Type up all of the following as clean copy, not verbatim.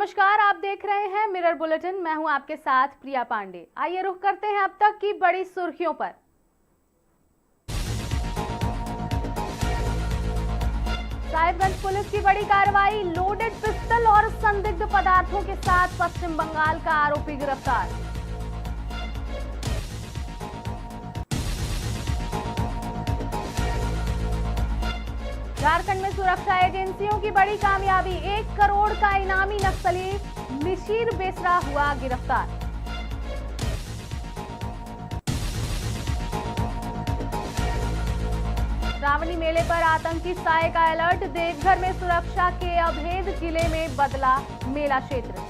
नमस्कार, आप देख रहे हैं मिरर बुलेटिन। मैं हूं आपके साथ प्रिया पांडे। आइए रुख करते हैं अब तक की बड़ी सुर्खियों पर। साहिबगंज पुलिस की बड़ी कार्रवाई, लोडेड पिस्टल और संदिग्ध पदार्थों के साथ पश्चिम बंगाल का आरोपी गिरफ्तार। झारखंड में सुरक्षा एजेंसियों की बड़ी कामयाबी, 1 करोड़ का इनामी नक्सली मिशिर बेसरा हुआ गिरफ्तार। श्रावणी मेले पर आतंकी साए का अलर्ट, देवघर में सुरक्षा के अभेद किले में बदला मेला क्षेत्र।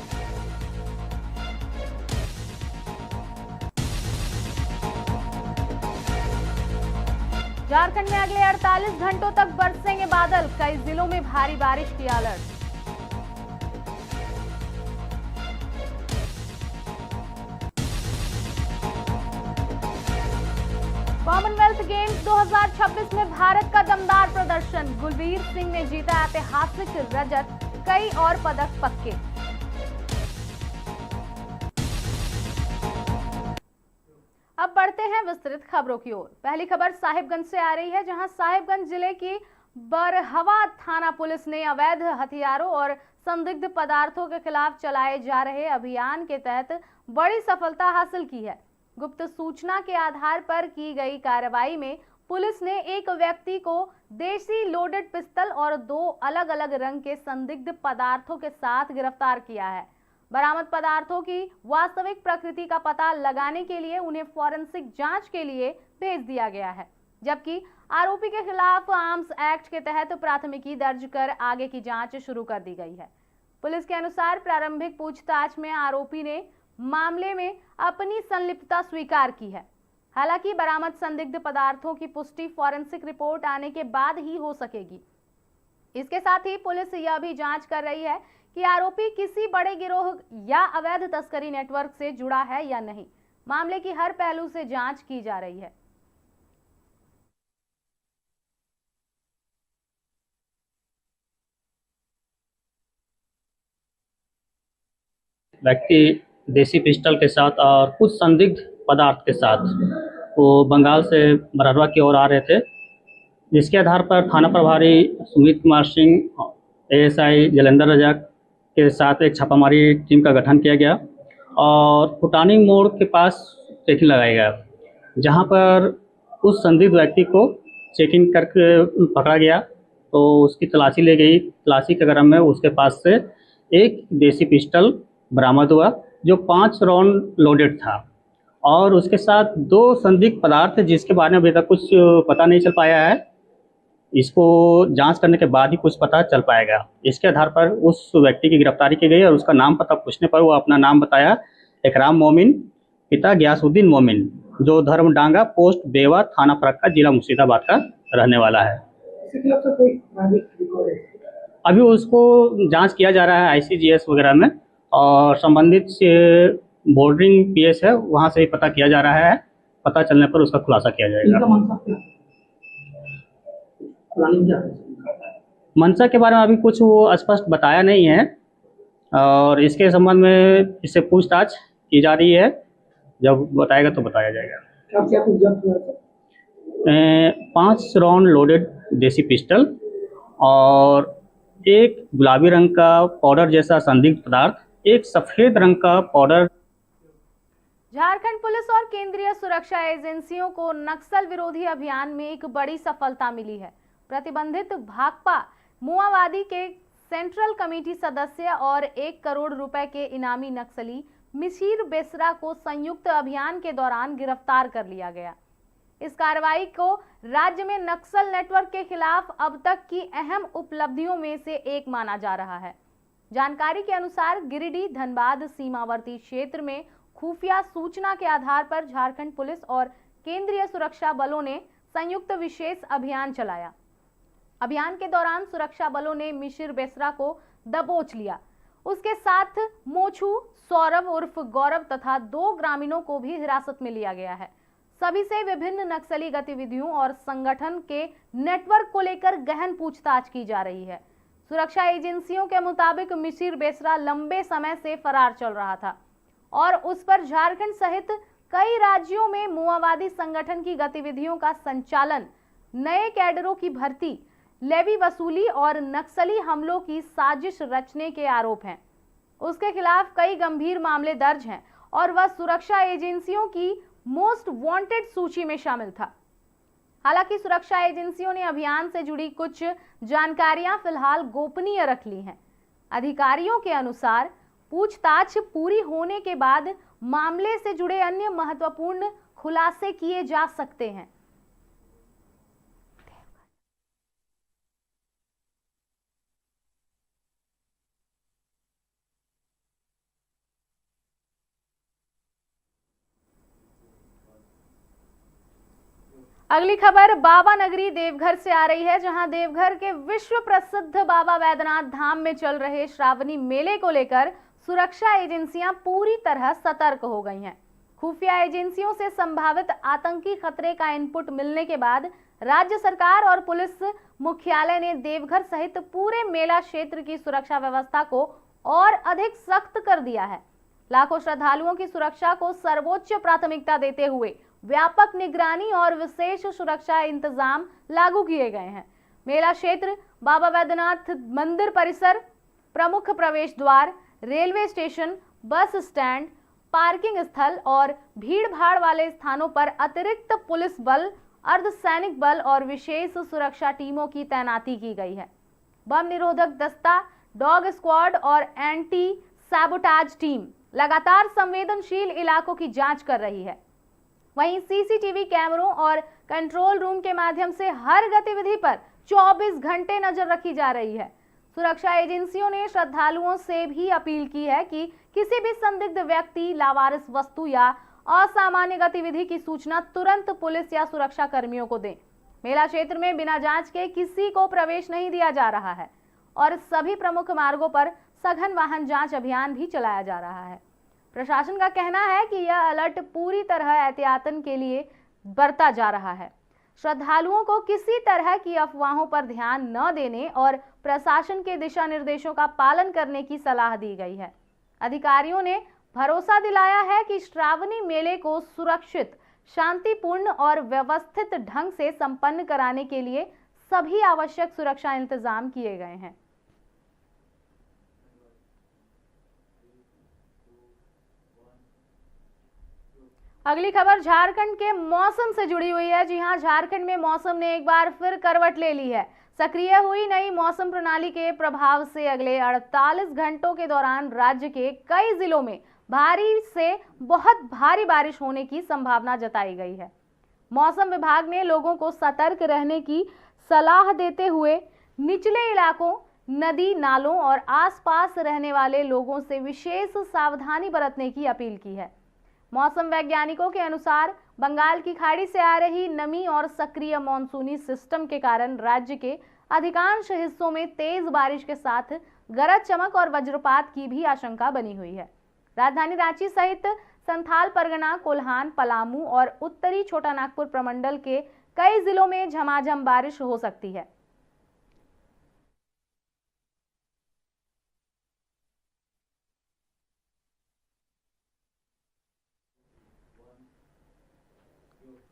झारखंड में अगले 48 घंटों तक बरसेंगे बादल, कई जिलों में भारी बारिश की अलर्ट। कॉमनवेल्थ गेम्स 2026 में भारत का दमदार प्रदर्शन, गुलबीर सिंह ने जीता ऐतिहासिक रजत, कई और पदक पक्के। अब बढ़ते हैं विस्तृत खबरों की ओर। पहली खबर साहिबगंज से आ रही है, जहां साहिबगंज जिले की बरहवा थाना पुलिस ने अवैध हथियारों और संदिग्ध पदार्थों के खिलाफ चलाए जा रहे अभियान के तहत बड़ी सफलता हासिल की है। गुप्त सूचना के आधार पर की गई कार्रवाई में पुलिस ने एक व्यक्ति को देसी लोडेड पिस्टल और 2 अलग अलग रंग के संदिग्ध पदार्थों के साथ गिरफ्तार किया है। बरामद पदार्थों की वास्तविक प्रकृति का पता लगाने के लिए उन्हें फॉरेंसिक जांच के लिए भेज दिया गया है, जबकि आरोपी के खिलाफ आर्म्स एक्ट के तहत प्राथमिकी दर्ज कर आगे की जांच शुरू कर दी गई है। पुलिस के अनुसार प्रारंभिक पूछताछ में आरोपी ने मामले में अपनी संलिप्तता स्वीकार की है। हालांकि बरामद संदिग्ध पदार्थों की पुष्टि फॉरेंसिक रिपोर्ट आने के बाद ही हो सकेगी। इसके साथ ही पुलिस यह भी जांच कर रही है कि आरोपी किसी बड़े गिरोह या अवैध तस्करी नेटवर्क से जुड़ा है या नहीं। मामले की हर पहलू से जांच की जा रही है। व्यक्ति देसी पिस्टल के साथ और कुछ संदिग्ध पदार्थ के साथ वो बंगाल से बरहवा की ओर आ रहे थे, जिसके आधार पर थाना प्रभारी सुमित कुमार सिंह, एएसआई जलेंद्र रजक के साथ एक छापामारी टीम का गठन किया गया और फुटानी मोड़ के पास चेकिंग लगाया गया, जहां पर उस संदिग्ध व्यक्ति को चेकिंग करके पकड़ा गया तो उसकी तलाशी ली गई। तलाशी के क्रम में उसके पास से एक देसी पिस्टल बरामद हुआ जो 5 राउंड लोडेड था और उसके साथ 2 संदिग्ध पदार्थ जिसके बारे में अभी तक कुछ पता नहीं चल पाया है। इसको जांच करने के बाद ही कुछ पता चल पाएगा। इसके आधार पर उस व्यक्ति की गिरफ्तारी की गई और उसका नाम पता पूछने पर वो अपना नाम बताया, इकराम मोमिन, पिता गयासुद्दीन मोमिन, जो धर्मडांगा पोस्ट बेवा थाना फरक्का जिला मुर्शिदाबाद का रहने वाला है। अभी उसको जांच किया जा रहा है ICGS वगैरह में और संबंधित बॉर्डरिंग PS है, वहाँ से ही पता किया जा रहा है। पता चलने पर उसका खुलासा किया जाएगा। मंशा के बारे में अभी कुछ वो स्पष्ट बताया नहीं है और इसके संबंध में इससे पूछताछ की जा रही है। जब बताएगा तो बताया जाएगा। 5 राउंड लोडेड देसी पिस्टल और एक गुलाबी रंग का पाउडर जैसा संदिग्ध पदार्थ, एक सफेद रंग का पाउडर। झारखंड पुलिस और केंद्रीय सुरक्षा एजेंसियों को नक्सल विरोधी अभियान में एक बड़ी सफलता मिली है। प्रतिबंधित भाकपा माओवादी के सेंट्रल कमेटी सदस्य और 1 करोड़ रुपए के इनामी नक्सली मिशिर बेसरा को संयुक्त अभियान के दौरान गिरफ्तार कर लिया गया। इस कार्रवाई को राज्य में नक्सल नेटवर्क के खिलाफ अब तक की अहम उपलब्धियों में से एक माना जा रहा है। जानकारी के अनुसार गिरिडीह धनबाद सीमावर्ती क्षेत्र में खुफिया सूचना के आधार पर झारखंड पुलिस और केंद्रीय सुरक्षा बलों ने संयुक्त विशेष अभियान चलाया। अभियान के दौरान सुरक्षा बलों ने मिशिर बेसरा को दबोच लिया। उसके साथ मोछू, सौरभ उर्फ गौरव तथा 2 ग्रामीणों को भी हिरासत में लिया गया है। सभी से विभिन्न नक्सली गतिविधियों और संगठन के नेटवर्क को लेकर गहन पूछताछ की जा रही है। सुरक्षा एजेंसियों के मुताबिक मिसिर बेसरा लंबे समय से फरार चल रहा था और उस पर झारखंड सहित कई राज्यों में माओवादी संगठन की गतिविधियों का संचालन, नए कैडरों की भर्ती, लेवी वसूली और नक्सली हमलों की साजिश रचने के आरोप हैं। उसके खिलाफ कई गंभीर मामले दर्ज हैं और वह सुरक्षा एजेंसियों की मोस्ट वांटेड सूची में शामिल था। हालांकि सुरक्षा एजेंसियों ने अभियान से जुड़ी कुछ जानकारियां फिलहाल गोपनीय रख ली हैं। अधिकारियों के अनुसार पूछताछ पूरी होने के बाद मामले से जुड़े अन्य महत्वपूर्ण खुलासे किए जा सकते हैं। अगली खबर बाबा नगरी देवघर से आ रही है, जहां देवघर के विश्व प्रसिद्ध बाबा वैद्यनाथ धाम में चल रहे श्रावणी मेले को लेकर सुरक्षा एजेंसियां पूरी तरह सतर्क हो गई हैं। खुफिया एजेंसियों से संभावित आतंकी खतरे का इनपुट मिलने के बाद राज्य सरकार और पुलिस मुख्यालय ने देवघर सहित पूरे मेला क्षेत्र की सुरक्षा व्यवस्था को और अधिक सख्त कर दिया है। लाखों श्रद्धालुओं की सुरक्षा को सर्वोच्च प्राथमिकता देते हुए व्यापक निगरानी और विशेष सुरक्षा इंतजाम लागू किए गए हैं। मेला क्षेत्र, बाबा वैद्यनाथ मंदिर परिसर, प्रमुख प्रवेश द्वार, railway station, bus stand, parking स्थल और भीड़-भाड़ वाले स्थानों पर अतिरिक्त पुलिस बल, अर्धसैनिक बल और विशेष सुरक्षा टीमों की तैनाती की गई है। बम निरोधक दस्ता, डॉग स्क्वाड और एंटी सैबोटाज टीम लगातार संवेदनशील इलाकों की जांच कर रही है। वहीं सीसीटीवी कैमरों और कंट्रोल रूम के माध्यम से हर गतिविधि पर 24 घंटे नजर रखी जा रही है। सुरक्षा एजेंसियों ने श्रद्धालुओं से भी अपील की है कि किसी भी संदिग्ध व्यक्ति, लावारिस वस्तु या असामान्य गतिविधि की सूचना तुरंत पुलिस या सुरक्षा कर्मियों को दें। मेला क्षेत्र में बिना जांच के किसी को प्रवेश नहीं दिया जा रहा है और सभी प्रमुख मार्गों पर सघन वाहन जांच अभियान भी चलाया जा रहा है। प्रशासन का कहना है कि यह अलर्ट पूरी तरह एहतियातन के लिए बरता जा रहा है। श्रद्धालुओं को किसी तरह की अफवाहों पर ध्यान न देने और प्रशासन के दिशा निर्देशों का पालन करने की सलाह दी गई है। अधिकारियों ने भरोसा दिलाया है कि श्रावणी मेले को सुरक्षित, शांतिपूर्ण और व्यवस्थित ढंग से संपन्न कराने के लिए सभी आवश्यक सुरक्षा इंतजाम किए गए हैं। अगली खबर झारखंड के मौसम से जुड़ी हुई है। जी हां, झारखंड में मौसम ने एक बार फिर करवट ले ली है। सक्रिय हुई नई मौसम प्रणाली के प्रभाव से अगले 48 घंटों के दौरान राज्य के कई जिलों में भारी से बहुत भारी बारिश होने की संभावना जताई गई है। मौसम विभाग ने लोगों को सतर्क रहने की सलाह देते हुए निचले इलाकों, नदी नालों और आसपास रहने वाले लोगों से विशेष सावधानी बरतने की अपील की है। मौसम वैज्ञानिकों के अनुसार बंगाल की खाड़ी से आ रही नमी और सक्रिय मॉनसूनी सिस्टम के कारण राज्य के अधिकांश हिस्सों में तेज बारिश के साथ गरज चमक और वज्रपात की भी आशंका बनी हुई है। राजधानी रांची सहित संथाल परगना, कोल्हान, पलामू और उत्तरी छोटा नागपुर प्रमंडल के कई जिलों में झमाझम बारिश हो सकती है।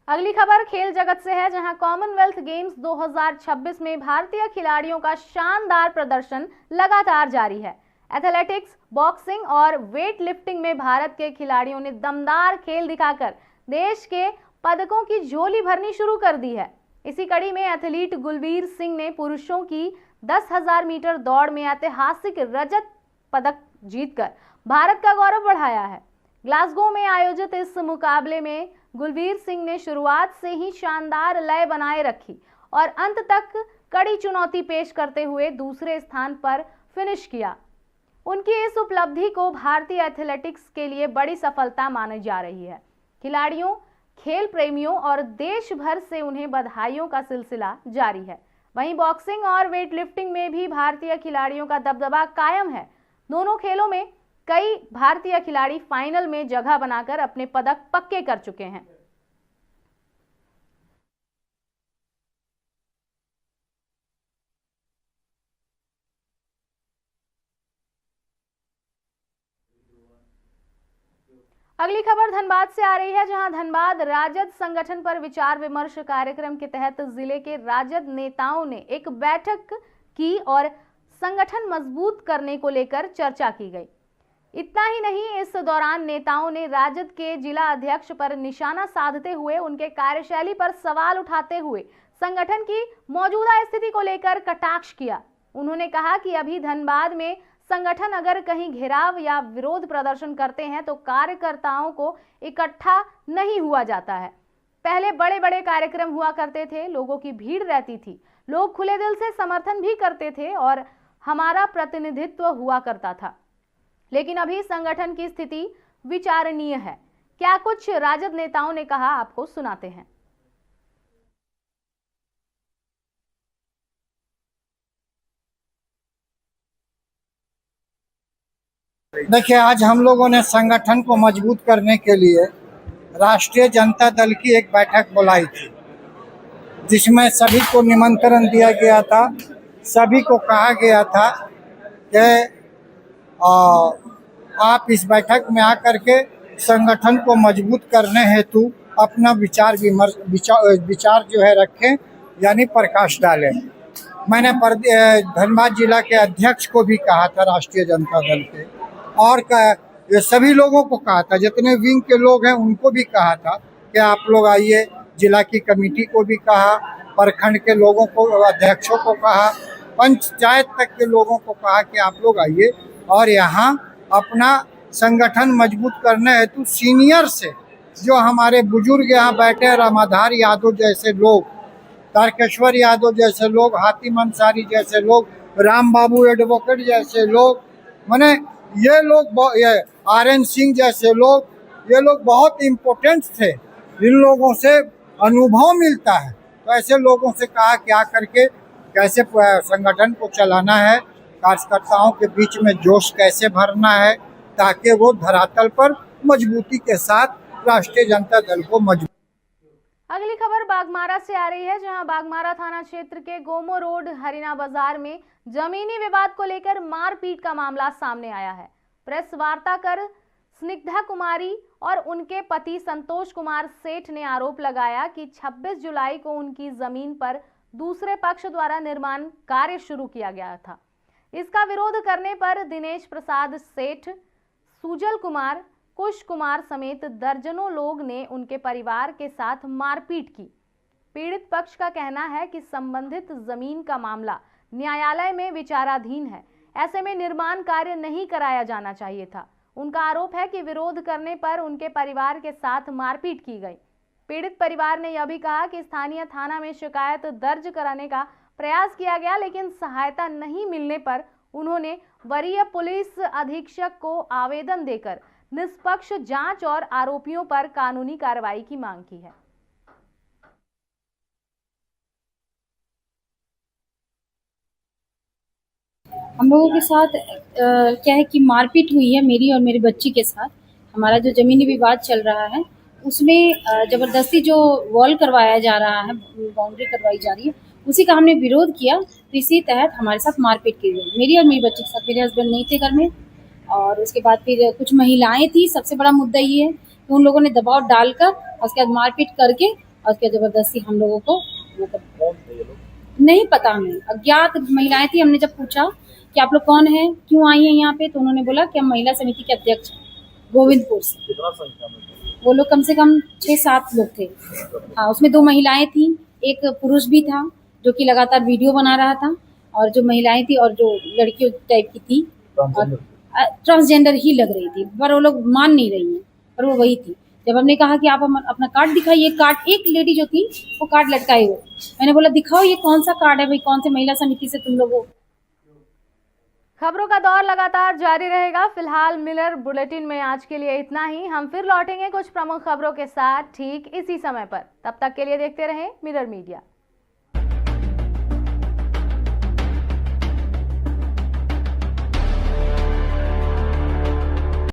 अगली खबर खेल जगत से है, जहां कॉमनवेल्थ गेम्स 2026 में भारतीय खिलाड़ियों का शानदार प्रदर्शन लगातार जारी है। एथलेटिक्स, बॉक्सिंग और वेट लिफ्टिंग में भारत के खिलाड़ियों ने दमदार खेल दिखाकर देश के पदकों की झोली भरनी शुरू कर दी है। इसी कड़ी में एथलीट गुलबीर सिंह ने पुरुषों की 10,000 मीटर दौड़ में ऐतिहासिक रजत पदक जीतकर भारत का गौरव बढ़ाया है। ग्लासगो में आयोजित इस मुकाबले में गुलबीर सिंह ने शुरुआत से ही शानदार लय बनाए रखी और अंत तक कड़ी चुनौती पेश करते हुए दूसरे स्थान पर फिनिश किया। उनकी इस उपलब्धि को भारतीय एथलेटिक्स के लिए बड़ी सफलता मानी जा रही है। खिलाड़ियों, खेल प्रेमियों और देश भर से उन्हें बधाइयों का सिलसिला जारी है। वहीं बॉक्सिंग और वेट लिफ्टिंग में भी भारतीय खिलाड़ियों का दबदबा कायम है। दोनों खेलों में कई भारतीय खिलाड़ी फाइनल में जगह बनाकर अपने पदक पक्के कर चुके हैं। अगली खबर धनबाद से आ रही है, जहां धनबाद राजद संगठन पर विचार विमर्श कार्यक्रम के तहत जिले के राजद नेताओं ने एक बैठक की और संगठन मजबूत करने को लेकर चर्चा की गई। इतना ही नहीं, इस दौरान नेताओं ने राजद के जिला अध्यक्ष पर निशाना साधते हुए उनके कार्यशैली पर सवाल उठाते हुए संगठन की मौजूदा स्थिति को लेकर कटाक्ष किया। उन्होंने कहा कि अभी धनबाद में संगठन अगर कहीं घेराव या विरोध प्रदर्शन करते हैं तो कार्यकर्ताओं को इकट्ठा नहीं हुआ जाता है। पहले बड़े बड़े कार्यक्रम हुआ करते थे, लोगों की भीड़ रहती थी, लोग खुले दिल से समर्थन भी करते थे और हमारा प्रतिनिधित्व हुआ करता था। लेकिन अभी संगठन की स्थिति विचारणीय है। क्या कुछ राजद नेताओं ने कहा, आपको सुनाते हैं। देखिए, आज हम लोगों ने संगठन को मजबूत करने के लिए राष्ट्रीय जनता दल की एक बैठक बुलाई थी, जिसमें सभी को निमंत्रण दिया गया था। सभी को कहा गया था कि आप इस बैठक में आकर के संगठन को मजबूत करने हेतु अपना विचार जो है रखें, यानी प्रकाश डालें। मैंने धनबाद जिला के अध्यक्ष को भी कहा था, राष्ट्रीय जनता दल के, और ये सभी लोगों को कहा था, जितने विंग के लोग हैं उनको भी कहा था कि आप लोग आइए। जिला की कमेटी को भी कहा, प्रखंड के लोगों को, अध्यक्षों को कहा, पंचायत तक के लोगों को कहा कि आप लोग आइए और यहाँ अपना संगठन मजबूत करने हेतु सीनियर से, जो हमारे बुजुर्ग यहाँ बैठे, रामाधार यादव जैसे लोग, तारकेश्वर यादव जैसे लोग, हातिम अंसारी जैसे लोग, राम बाबू एडवोकेट जैसे लोग, माने ये लोग, ये RN सिंह जैसे लोग, ये लोग बहुत इम्पोर्टेंट थे। इन लोगों से अनुभव मिलता है। तो ऐसे लोगों से कहा क्या करके कैसे संगठन को चलाना है, कार्यकर्ताओं के बीच में जोश कैसे भरना है, ताकि वो धरातल पर मजबूती के साथ राष्ट्रीय जनता दल को मजबूत। अगली खबर बागमारा से आ रही है, जहां बागमारा थाना क्षेत्र के गोमो रोड हरिना बाजार में जमीनी विवाद को लेकर मारपीट का मामला सामने आया है। प्रेस वार्ता कर स्निग्धा कुमारी और उनके पति संतोष कुमार सेठ ने आरोप लगाया कि 26 जुलाई को उनकी जमीन पर दूसरे पक्ष द्वारा निर्माण कार्य शुरू किया गया था। इसका विरोध करने पर दिनेश प्रसाद सेठ, सुजल कुमार, कुश कुमार समेत दर्जनों लोग ने उनके परिवार के साथ मारपीट की। पीड़ित पक्ष का कहना है कि संबंधित जमीन का मामला न्यायालय में विचाराधीन है, ऐसे में निर्माण कार्य नहीं कराया जाना चाहिए था। उनका आरोप है कि विरोध करने पर उनके परिवार के साथ मारपीट की गई। पीड़ित परिवार ने यह भी कहा कि स्थानीय थाना में शिकायत दर्ज कराने का प्रयास किया गया, लेकिन सहायता नहीं मिलने पर उन्होंने वरीय पुलिस अधीक्षक को आवेदन देकर निष्पक्ष जांच और आरोपियों पर कानूनी कार्रवाई की मांग की है। हम लोगों के साथ क्या है कि मारपीट हुई है मेरी और मेरी बच्ची के साथ। हमारा जो जमीनी विवाद चल रहा है उसमें ज़बरदस्ती जो वॉल करवाया जा रहा है, बाउंड्री करवाई जा रही है, उसी का हमने विरोध किया। तो इसी तहत हमारे साथ मारपीट की गई, मेरी और मेरी बच्ची के साथ। मेरे हस्बैंड नहीं थे घर में, और उसके बाद फिर कुछ महिलाएं थी। सबसे बड़ा मुद्दा ये है कि उन लोगों ने दबाव डालकर और उसके बाद मारपीट करके और उसके ज़बरदस्ती हम लोगों को नहीं पता, हमें अज्ञात महिलाएं थी। हमने जब पूछा कि आप लोग कौन हैं, क्यों आई हैं यहाँ पे, तो उन्होंने बोला कि हम महिला समिति के अध्यक्ष हैं गोविंदपुर से। कितना संख्या में? वो लोग कम से कम 6-7 लोग थे। हाँ, उसमें 2 महिलाएं थी, एक पुरुष भी था जो कि लगातार वीडियो बना रहा था, और जो महिलाएं थी और जो लड़कियों टाइप की थी, ट्रांसजेंडर ही लग रही थी, पर वो लोग मान नहीं रही हैं, पर वो वही थी। जब हमने कहा कि आप अपना कार्ड दिखाइए, कार्ड, एक लेडी जो थी वो कार्ड लटकाई हुई, मैंने बोला दिखाओ ये कौन सा कार्ड है भाई, कौन से महिला समिति से तुम लोग। खबरों का दौर लगातार जारी रहेगा। फिलहाल मिरर बुलेटिन में आज के लिए इतना ही। हम फिर लौटेंगे कुछ प्रमुख खबरों के साथ ठीक इसी समय पर। तब तक के लिए देखते रहें मिरर मीडिया।